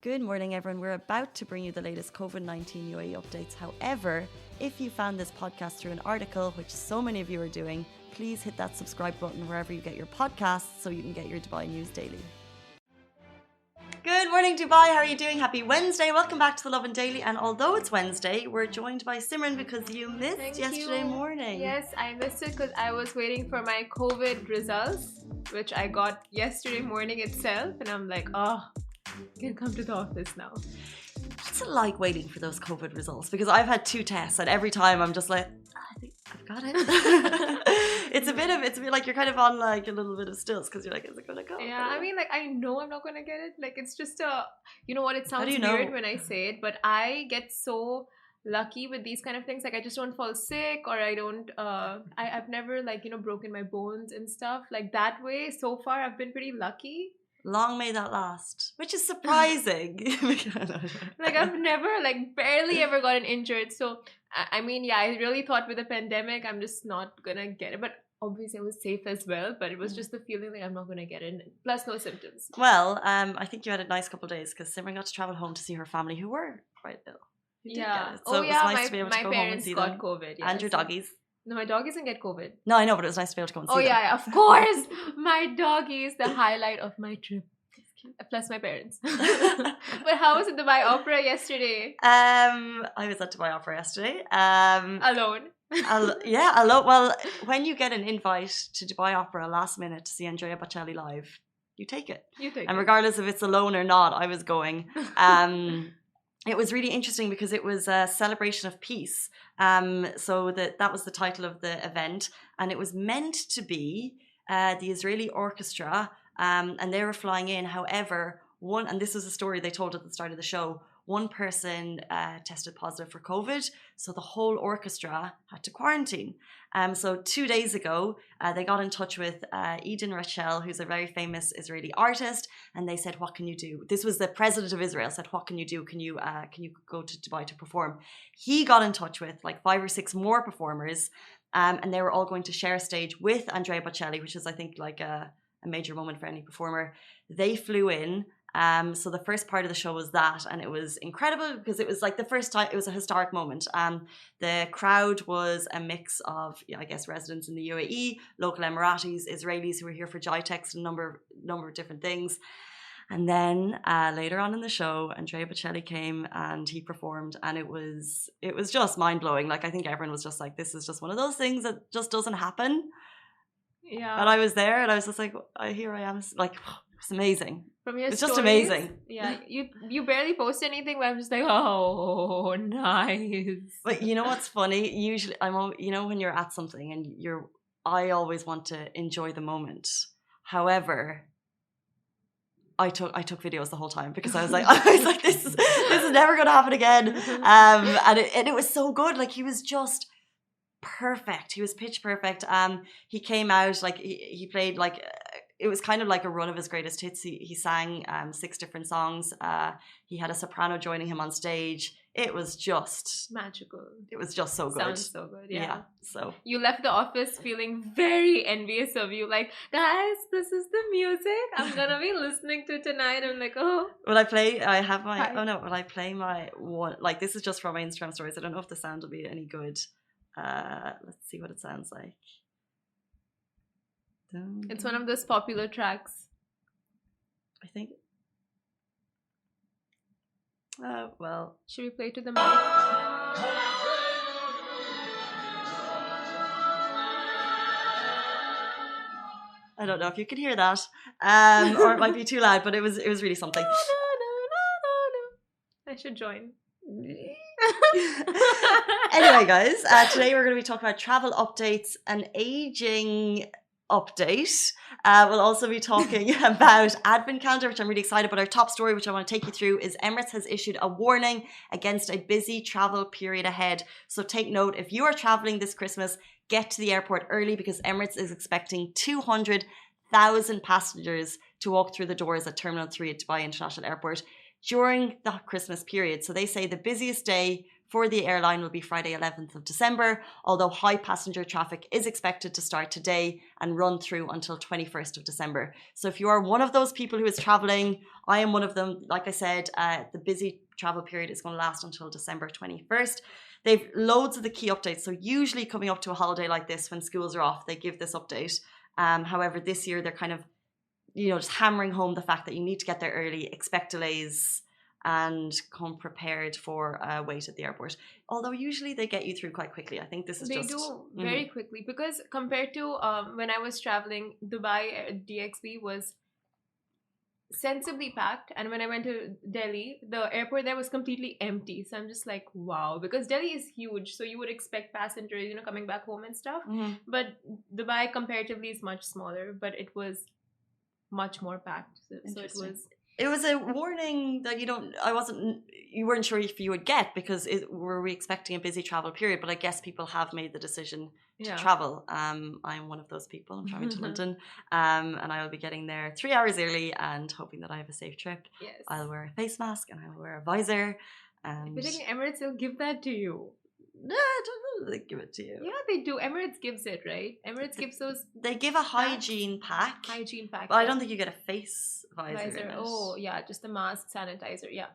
Good morning, everyone. We're about to bring you the latest COVID-19 UAE updates. However, if you found this podcast through an article, which so many of you are doing, please hit that subscribe button wherever you get your podcasts so you can get your Dubai news daily. Good morning, Dubai. How are you doing? Happy Wednesday. Welcome back to the Lovin Daily. And although it's Wednesday, we're joined by Simran because you missed yesterday morning. Yes, I missed it because I was waiting for my COVID results, which I got yesterday morning itself. And I'm like, I can come to the office now. What's it like waiting for those COVID results? Because I've had 2 tests and every time I'm just like, I think I've got it. It's a bit like you're kind of on like a little bit of stilts because you're like, is it going to go? Yeah, I mean, like, I know I'm not going to get it. Like, it's just you know what, it sounds weird know? when I say it, but I get so lucky with these kind of things. Like, I just don't fall sick or I don't, I've never like, broken my bones and stuff like that way. So far, I've been pretty lucky. Long may that last, which is surprising. Like, I've never, like, barely ever gotten injured. So, I mean, yeah, I really thought with the pandemic, I'm just not gonna get it. But obviously, I was safe as well. But it was just the feeling like I'm not gonna get it. Plus, no symptoms. Well, I think you had a nice couple of days because Simran got to travel home to see her family who were quite ill. Yeah. So it was nice to be able to go home and see them. My parents got COVID. Yeah, and your doggies. No, my doggies didn't get COVID. No, I know, but it was nice to be able to go and see them. Oh, yeah, of course. My doggies, the highlight of my trip. Plus my parents. But how was it Dubai Opera yesterday? I was at Dubai Opera yesterday. Alone. Yeah, alone. Well, when you get an invite to Dubai Opera last minute to see Andrea Bocelli live, you take it. And regardless if it's alone or not, I was going. It was really interesting because it was a celebration of peace. So that was the title of the event. And it was meant to be the Israeli orchestra. And they were flying in. However, and this was a story they told at the start of the show, one person tested positive for COVID. So the whole orchestra had to quarantine. So 2 days ago, they got in touch with Eden Rachel, who's a very famous Israeli artist. And they said, what can you do? This was the president of Israel said, what can you do? Can you go to Dubai to perform? He got in touch with like 5 or 6 more performers. And they were all going to share a stage with Andrea Bocelli, which is, I think, like a major moment for any performer. They flew in. So the first part of the show was that, and it was incredible because it was like the first time, it was a historic moment. The crowd was a mix of, I guess, residents in the UAE, local Emiratis, Israelis who were here for GITEX, a number of different things. And then later on in the show, Andrea Bocelli came and he performed, and it was just mind blowing. Like, I think everyone was just like, this is just one of those things that just doesn't happen. Yeah. And I was there, and I was just like, here I am. Like, it's amazing. From your it's stories, just amazing. Yeah, you barely post anything, but I'm just like, oh, nice. But you know what's funny? Usually, when you're at something and I always want to enjoy the moment. However, I took videos the whole time because I was like, this is never going to happen again. And it was so good. Like, he was just perfect. He was pitch perfect. He came out like he played like it was kind of like a run of his greatest hits. He sang 6 different songs. He had a soprano joining him on stage. It was just magical. It was just so good. Sounds so good. Yeah. So you left the office feeling very envious of you. Like, guys, this is the music I'm gonna be listening to tonight. I'm like, oh. Will I play? I have my. Hi. Oh no! Will I play my one? Like, this is just from my Instagram stories. I don't know if the sound will be any good. Let's see what it sounds like. It's one of those popular tracks, I think. Well, should we play to the mic? I don't know if you can hear that, or it might be too loud, but it was really something. I should join. Anyway, guys, today we're going to be talking about travel updates and aging update. We'll also be talking about advent calendar, which I'm really excited about. Our top story, which I want to take you through, is Emirates has issued a warning against a busy travel period ahead. So take note, if you are traveling this Christmas, get to the airport early because Emirates is expecting 200,000 passengers to walk through the doors at Terminal 3 at Dubai International Airport during the Christmas period. So they say the busiest day for the airline will be Friday 11th of December, although high passenger traffic is expected to start today and run through until 21st of December. So if you are one of those people who is traveling, I am one of them. Like I said, the busy travel period is going to last until December 21st. They've loads of the key updates. So usually coming up to a holiday like this, when schools are off, they give this update. However, this year they're kind of, just hammering home the fact that you need to get there early, expect delays, and come prepared for a wait at the airport. Although usually they get you through quite quickly. I think this is they do very quickly, because compared to when I was traveling, Dubai DXB was sensibly packed, and when I went to Delhi, the airport there was completely empty. So I'm just like, wow, because Delhi is huge, so you would expect passengers, coming back home and stuff. But Dubai comparatively is much smaller, but it was much more packed. So it was a warning that you weren't sure if you would get, because were we expecting a busy travel period? But I guess people have made the decision to travel. I'm one of those people. I'm traveling to London, and I will be getting there 3 hours early and hoping that I have a safe trip. Yes. I'll wear a face mask and I'll wear a visor. And if you're taking Emirates, they'll give that to you. No, I don't know. They give it to you. Yeah, they do. Emirates gives it, right? Emirates gives those. They give a hygiene pack. But I don't think you get a face visor. Oh, yeah, just a mask, sanitizer. Yeah,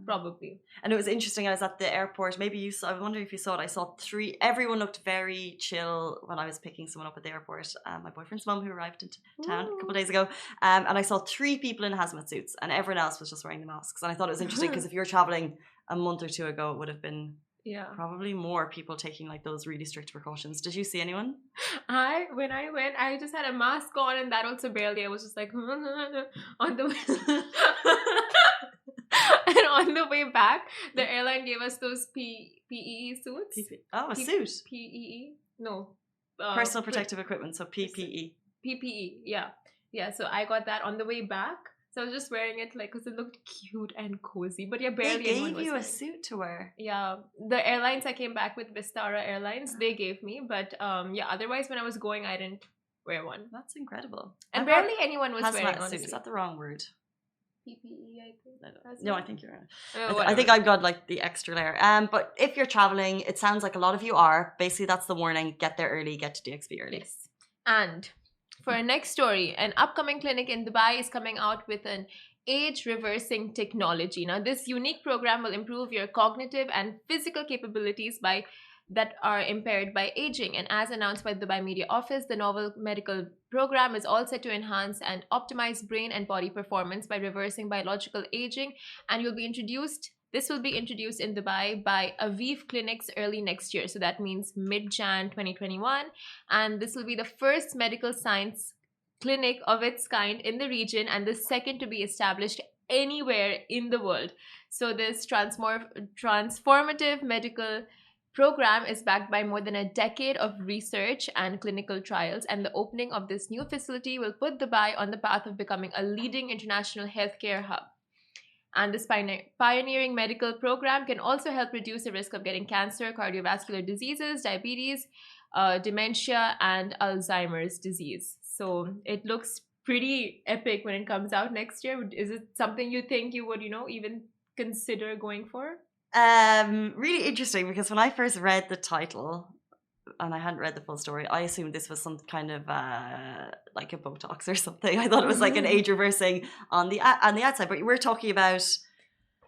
probably. And it was interesting. I was at the airport. Maybe you saw. I wonder if you saw it. I saw 3. Everyone looked very chill when I was picking someone up at the airport. My boyfriend's mum, who arrived in town a couple of days ago, and I saw 3 people in hazmat suits, and everyone else was just wearing the masks. And I thought it was interesting because if you were traveling a month or 2 ago, it would have been. Yeah, probably more people taking like those really strict precautions. Did you see anyone? When I went, I just had a mask on, and that also barely. I was just like on the way. And on the way back, the airline gave us those PEE suits. A suit. PEE? No. Personal protective equipment. So PPE. PPE. Yeah. So I got that on the way back. So I was just wearing it because it looked cute and cozy. But yeah, barely anyone was. They gave you a suit to wear. Yeah. The airlines I came back with, Vistara Airlines, they gave me. But otherwise when I was going, I didn't wear one. That's incredible. And barely anyone was wearing suit. Is that the wrong word? PPE, I think. No, I think you're right. I think I've got like the extra layer. But if you're traveling, it sounds like a lot of you are. Basically, that's the warning. Get there early. Get to DXB early. Yes. And for our next story, an upcoming clinic in Dubai is coming out with an age-reversing technology. Now, this unique program will improve your cognitive and physical capabilities that are impaired by aging. And as announced by the Dubai Media Office, the novel medical program is all set to enhance and optimize brain and body performance by reversing biological aging, and this will be introduced in Dubai by Aviv Clinics early next year. So that means mid-Jan 2021. And this will be the first medical science clinic of its kind in the region and the second to be established anywhere in the world. So this transformative medical program is backed by more than a decade of research and clinical trials, and the opening of this new facility will put Dubai on the path of becoming a leading international healthcare hub. And this pioneering medical program can also help reduce the risk of getting cancer, cardiovascular diseases, diabetes, dementia, and Alzheimer's disease. So it looks pretty epic when it comes out next year. Is it something you think you would, even consider going for? Really interesting, because when I first read the title and I hadn't read the full story, I assumed this was some kind of like a Botox or something. I thought it was like an age reversing on the outside, but we're talking about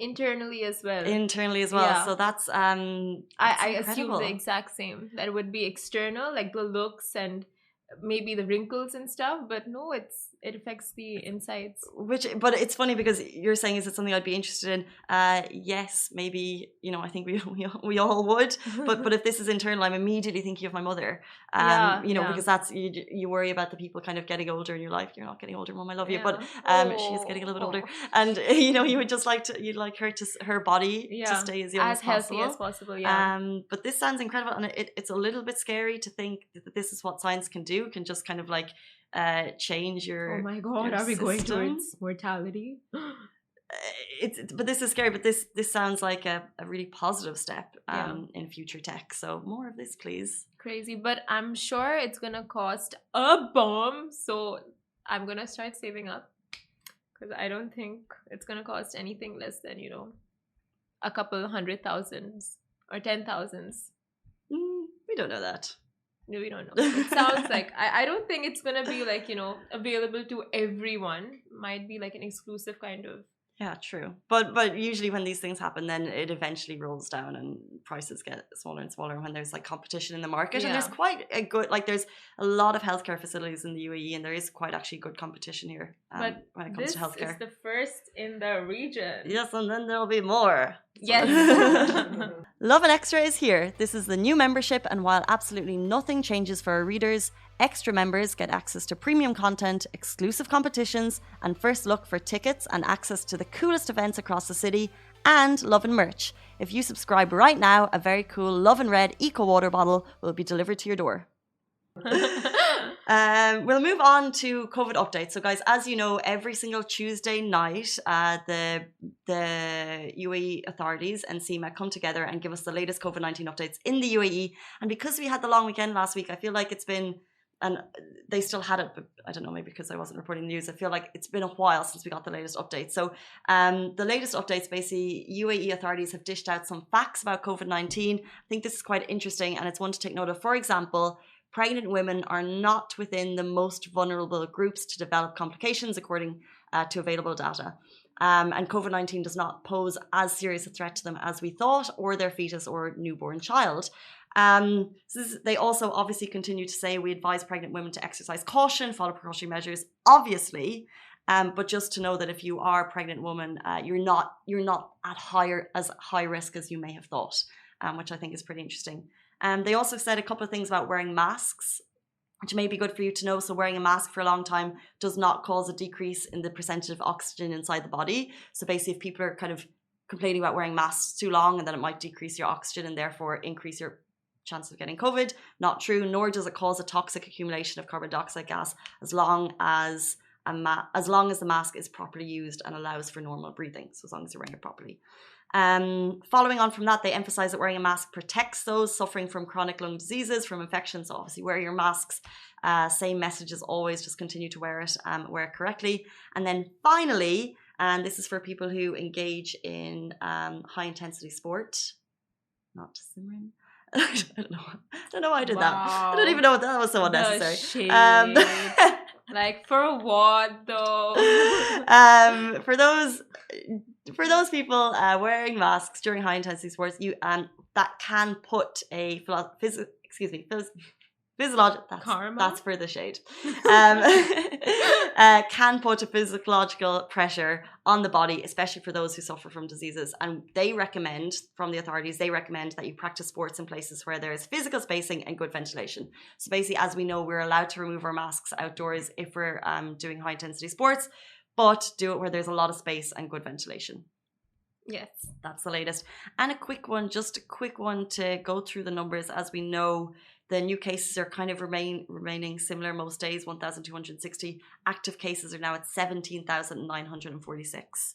internally as well. Yeah. So that's I assume the exact same. That it would be external, like the looks and maybe the wrinkles and stuff, but no, it affects the insides. But it's funny because you're saying, is it something I'd be interested in? Yes, maybe, I think we all would, but if this is internal, I'm immediately thinking of my mother, because that's, you worry about the people kind of getting older in your life. You're not getting older, Mom, I love you, but she is getting a little bit older, and you would just you'd like her body to stay as young as healthy as possible. But this sounds incredible, and it's a little bit scary to think that this is what science can do, can just kind of change your. Oh my God, are we going towards mortality? But this is scary. But this sounds like a really positive step in future tech. So more of this, please. Crazy, but I'm sure it's gonna cost a bomb. So I'm gonna start saving up, because I don't think it's gonna cost anything less than a couple $100,000 or 10,000s? We don't know that. No, we don't know. It sounds like I don't think it's gonna be like, you know, available to everyone. Might be like an exclusive kind of. Yeah, true. But usually when these things happen, then it eventually rolls down and prices get smaller and smaller when there's like competition in the market. Yeah. And there's quite a good, like there's a lot of healthcare facilities in the UAE, and there is quite actually good competition here when it comes to healthcare. This is the first in the region. Yes, and then there'll be more. Yes. Lovin Extra is here. This is the new membership, and while absolutely nothing changes for our readers, extra members get access to premium content, exclusive competitions, and first look for tickets and access to the coolest events across the city, and Lovin merch. If you subscribe right now, a very cool Lovin Red Eco Water bottle will be delivered to your door. We'll move on to COVID updates. So guys, as you know, every single Tuesday night, the UAE authorities and CMA come together and give us the latest COVID-19 updates in the UAE. And because we had the long weekend last week, I feel like it's been, and they still had it, but I don't know, maybe because I wasn't reporting the news, I feel like it's been a while since we got the latest updates. So the latest updates, basically, UAE authorities have dished out some facts about COVID-19. I think this is quite interesting, and it's one to take note of. For example, pregnant women are not within the most vulnerable groups to develop complications, according to available data. And COVID-19 does not pose as serious a threat to them as we thought, or their fetus or newborn child. They also obviously continue to say we advise pregnant women to exercise caution, follow precautionary measures, obviously. But just to know that if you are a pregnant woman, you're not at as high risk as you may have thought, which I think is pretty interesting. They also said a couple of things about wearing masks, which may be good for you to know. So wearing a mask for a long time does not cause a decrease in the percentage of oxygen inside the body. So basically, if people are kind of complaining about wearing masks too long and then it might decrease your oxygen and therefore increase your chance of getting COVID, not true. Nor does it cause a toxic accumulation of carbon dioxide gas as long as the mask is properly used and allows for normal breathing. So as long as you're wearing it properly. Following on from that, they emphasize that wearing a mask protects those suffering from chronic lung diseases, from infections. So obviously wear your masks. Same message as always, just continue to wear it correctly. And then finally, and this is for people who engage in high intensity sport, not Simran. I don't know why I did that. I don't even know what that was so unnecessary. Like for what though? For those people wearing masks during high intensity sports, you that can put a physiological that's for the shade. Can put a physiological pressure on the body, especially for those who suffer from diseases. And they recommend, from the authorities, that you practice sports in places where there is physical spacing and good ventilation. So basically, as we know, we're allowed to remove our masks outdoors if we're doing high intensity sports, but do it where there's a lot of space and good ventilation. Yes. That's the latest. And a quick one to go through the numbers. As we know, the new cases are kind of remaining similar most days, 1,260. Active cases are now at 17,946.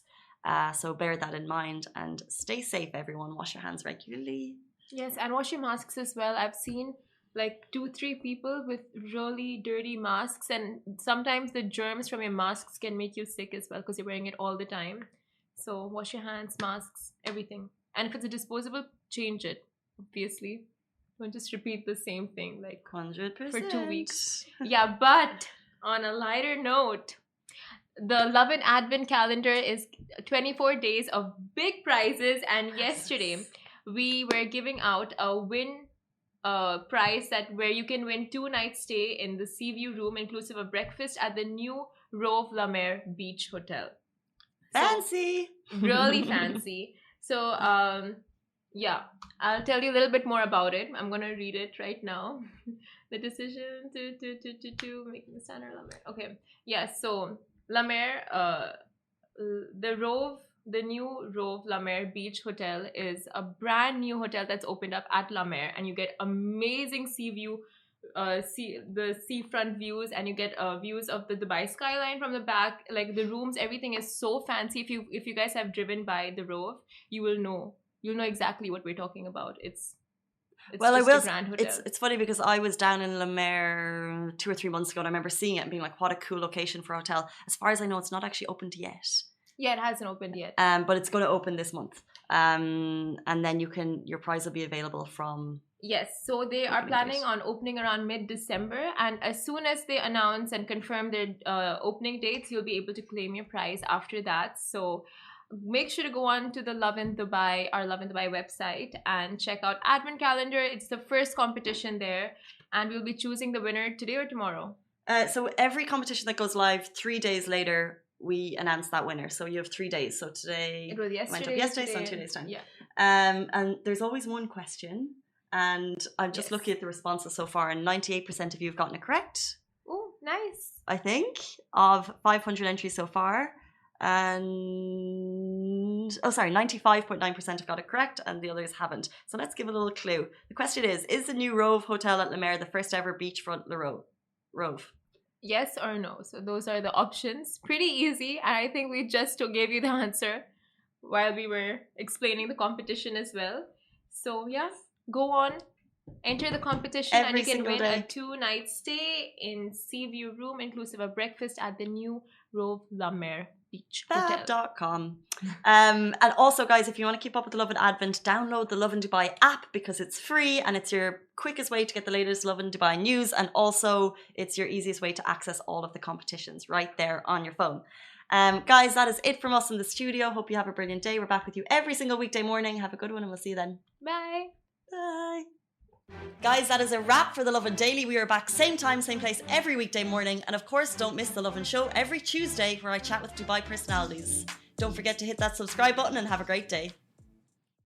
So bear that in mind and stay safe, everyone. Wash your hands regularly. Yes, and wash your masks as well. I've seen like 2-3 people with really dirty masks, and sometimes the germs from your masks can make you sick as well because you're wearing it all the time. So wash your hands, masks, everything. And if it's a disposable, change it, obviously. Don't just repeat the same thing like 100% for 2 weeks. Yeah, but on a lighter note, the Lovin Advent calendar is 24 days of big prizes, and yesterday we were giving out a win prize where you can win 2 nights stay in the Seaview room inclusive of breakfast at the new Rove La Mer Beach Hotel. Fancy! So, really fancy. So yeah, I'll tell you a little bit more about it. I'm gonna read it right now. The decision to making the standard La Mer. Okay, yeah. So La Mer, the new Rove La Mer Beach Hotel is a brand new hotel that's opened up at La Mer, and you get amazing sea view, the seafront views, and you get views of the Dubai skyline from the back. Like the rooms, everything is so fancy. If you guys have driven by the Rove, you'll know exactly what we're talking about. It's well, just a grand hotel. It's funny because I was down in La Mer 2 or 3 months ago, and I remember seeing it and being like, what a cool location for a hotel. As far as I know, it's not actually opened yet. Yeah, it hasn't opened yet. But it's going to open this month. And then your prize will be available from. Yes, so they are planning on opening around mid-December, and as soon as they announce and confirm their opening dates, you'll be able to claim your prize after that. So make sure to go on to the Lovin Dubai, our Lovin Dubai website, and check out Advent Calendar. It's the first competition there, and we'll be choosing the winner today or tomorrow. So every competition that goes live 3 days later, we announce that winner. So you have 3 days. So today it was yesterday, so in 2 days time. Yeah. And there's always one question, and I'm just looking at the responses so far, and 98% of you have gotten it correct. Oh, nice. I think of 500 entries so far. And 95.9% have got it correct, and the others haven't. So let's give a little clue. The question is the new Rove Hotel at La Mer the first ever beachfront Rove? Yes or no? So those are the options. Pretty easy, and I think we just gave you the answer while we were explaining the competition as well. So yeah, go on, enter the competition, and you can win a 2-night stay in Sea View room inclusive of breakfast at the new Rove La Mer Beach Hotel. Fab.com. And also, guys, if you want to keep up with the Lovin Advent, download the Lovin Dubai app because it's free and it's your quickest way to get the latest Lovin Dubai news, and also it's your easiest way to access all of the competitions right there on your phone. Guys, that is it from us in the studio. Hope you have a brilliant day. We're back with you every single weekday morning. Have a good one, and we'll see you then. Bye. Bye. Guys, that is a wrap for the Lovin Daily. We are back same time, same place every weekday morning. And of course, don't miss the Lovin Show every Tuesday where I chat with Dubai personalities. Don't forget to hit that subscribe button and have a great day.